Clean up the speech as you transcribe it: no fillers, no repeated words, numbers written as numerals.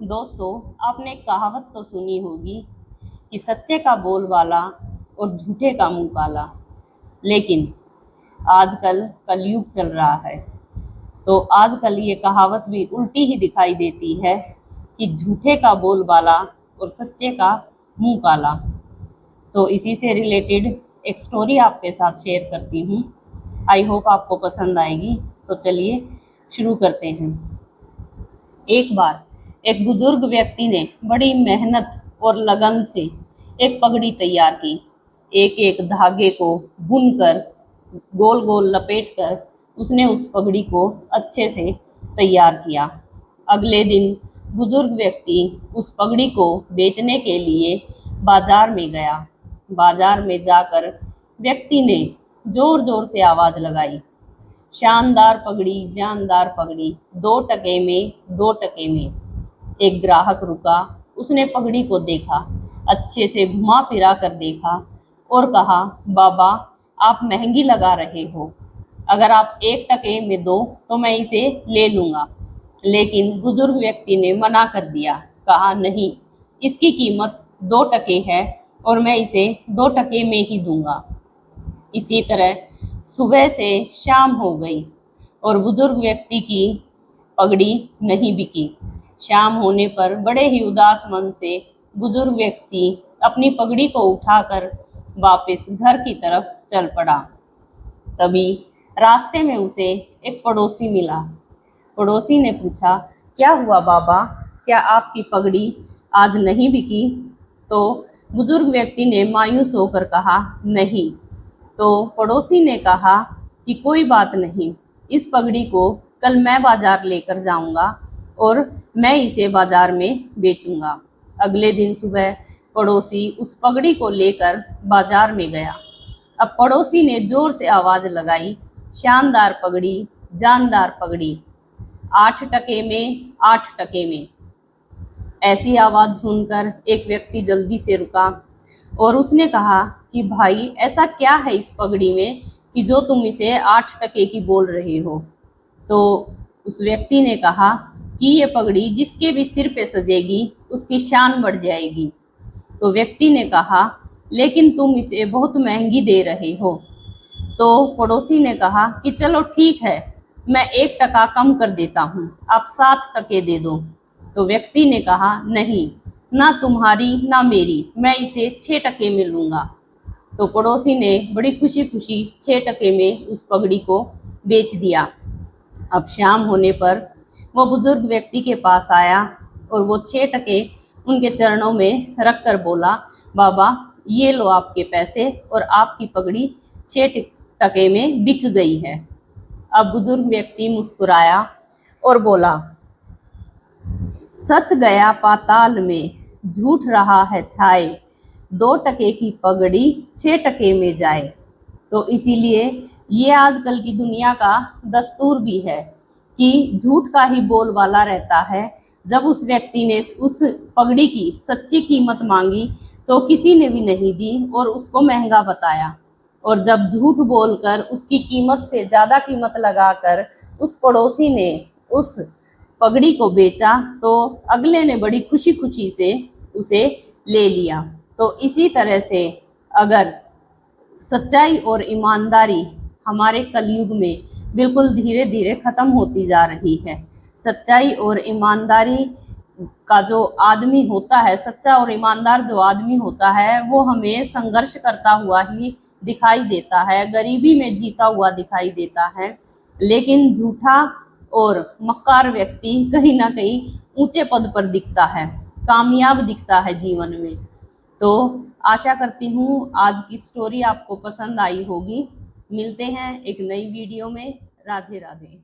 दोस्तों, आपने एक कहावत तो सुनी होगी कि सच्चे का बोल वाला और झूठे का मुंह काला। लेकिन आजकल कलयुग चल रहा है, तो आजकल ये कहावत भी उल्टी ही दिखाई देती है कि झूठे का बोल वाला और सच्चे का मुंह काला। तो इसी से रिलेटेड एक स्टोरी आपके साथ शेयर करती हूँ। आई होप आपको पसंद आएगी। तो चलिए शुरू करते हैं। एक बार एक बुजुर्ग व्यक्ति ने बड़ी मेहनत और लगन से एक पगड़ी तैयार की। एक एक धागे को बुनकर गोल गोल लपेटकर उसने उस पगड़ी को अच्छे से तैयार किया। अगले दिन बुजुर्ग व्यक्ति उस पगड़ी को बेचने के लिए बाजार में गया। बाजार में जाकर व्यक्ति ने जोर जोर से आवाज लगाई, शानदार पगड़ी, जानदार पगड़ी, 2 टके में, 2 टके में। एक ग्राहक रुका, उसने पगड़ी को देखा, अच्छे से घुमा फिरा कर देखा और कहा, बाबा आप महंगी लगा रहे हो, अगर आप 1 टके में दो तो मैं इसे ले लूँगा। लेकिन बुजुर्ग व्यक्ति ने मना कर दिया, कहा नहीं, इसकी कीमत 2 टके है और मैं इसे 2 टके में ही दूंगा। इसी तरह सुबह से शाम हो गई और बुजुर्ग व्यक्ति की पगड़ी नहीं बिकी। शाम होने पर बड़े ही उदास मन से बुजुर्ग व्यक्ति अपनी पगड़ी को उठाकर वापस घर की तरफ चल पड़ा। तभी रास्ते में उसे एक पड़ोसी मिला। पड़ोसी ने पूछा, क्या हुआ बाबा, क्या आपकी पगड़ी आज नहीं बिकी? तो बुजुर्ग व्यक्ति ने मायूस होकर कहा, नहीं। तो पड़ोसी ने कहा कि कोई बात नहीं, इस पगड़ी को कल मैं बाजार लेकर जाऊंगा और मैं इसे बाजार में बेचूंगा। अगले दिन सुबह पड़ोसी उस पगड़ी को लेकर बाजार में गया। अब पड़ोसी ने जोर से आवाज लगाई, शानदार पगड़ी, जानदार पगड़ी, 8 टके में, 8 टके में। ऐसी आवाज सुनकर एक व्यक्ति जल्दी से रुका और उसने कहा कि भाई ऐसा क्या है इस पगड़ी में कि जो तुम इसे 8 टके की बोल रहे हो? तो उस व्यक्ति ने कहा कि ये पगड़ी जिसके भी सिर पे सजेगी उसकी शान बढ़ जाएगी। तो व्यक्ति ने कहा, लेकिन तुम इसे बहुत महंगी दे रहे हो। तो पड़ोसी ने कहा कि चलो ठीक है, मैं 1 टका कम कर देता हूँ, आप 7 टके दे दो। तो व्यक्ति ने कहा, नहीं, ना तुम्हारी ना मेरी, मैं इसे 6 टके में लूँगा। तो पड़ोसी ने बड़ी खुशी खुशी 6 टके में उस पगड़ी को बेच दिया। अब शाम होने पर वो बुजुर्ग व्यक्ति के पास आया और वो 6 टके उनके चरणों में रख कर बोला, बाबा ये लो आपके पैसे और आपकी पगड़ी 6 टके में बिक गई है। अब बुजुर्ग व्यक्ति मुस्कुराया और बोला, सच गया पाताल में, झूठ रहा है छाए, 2 टके की पगड़ी 6 टके में जाए। तो इसीलिए ये आजकल की दुनिया का दस्तूर भी है कि झूठ का ही बोलबाला रहता है। जब उस व्यक्ति ने उस पगड़ी की सच्ची कीमत मांगी तो किसी ने भी नहीं दी और उसको महंगा बताया, और जब झूठ बोलकर उसकी कीमत से ज़्यादा कीमत लगाकर उस पड़ोसी ने उस पगड़ी को बेचा तो अगले ने बड़ी खुशी खुशी से उसे ले लिया। तो इसी तरह से अगर सच्चाई और ईमानदारी हमारे कलयुग में बिल्कुल धीरे धीरे ख़त्म होती जा रही है। सच्चाई और ईमानदारी का जो आदमी होता है, सच्चा और ईमानदार जो आदमी होता है, वो हमें संघर्ष करता हुआ ही दिखाई देता है, गरीबी में जीता हुआ दिखाई देता है। लेकिन झूठा और मक्कार व्यक्ति कहीं ना कहीं ऊंचे पद पर दिखता है, कामयाब दिखता है जीवन में। तो आशा करती हूँ आज की स्टोरी आपको पसंद आई होगी। मिलते हैं एक नई वीडियो में। राधे राधे।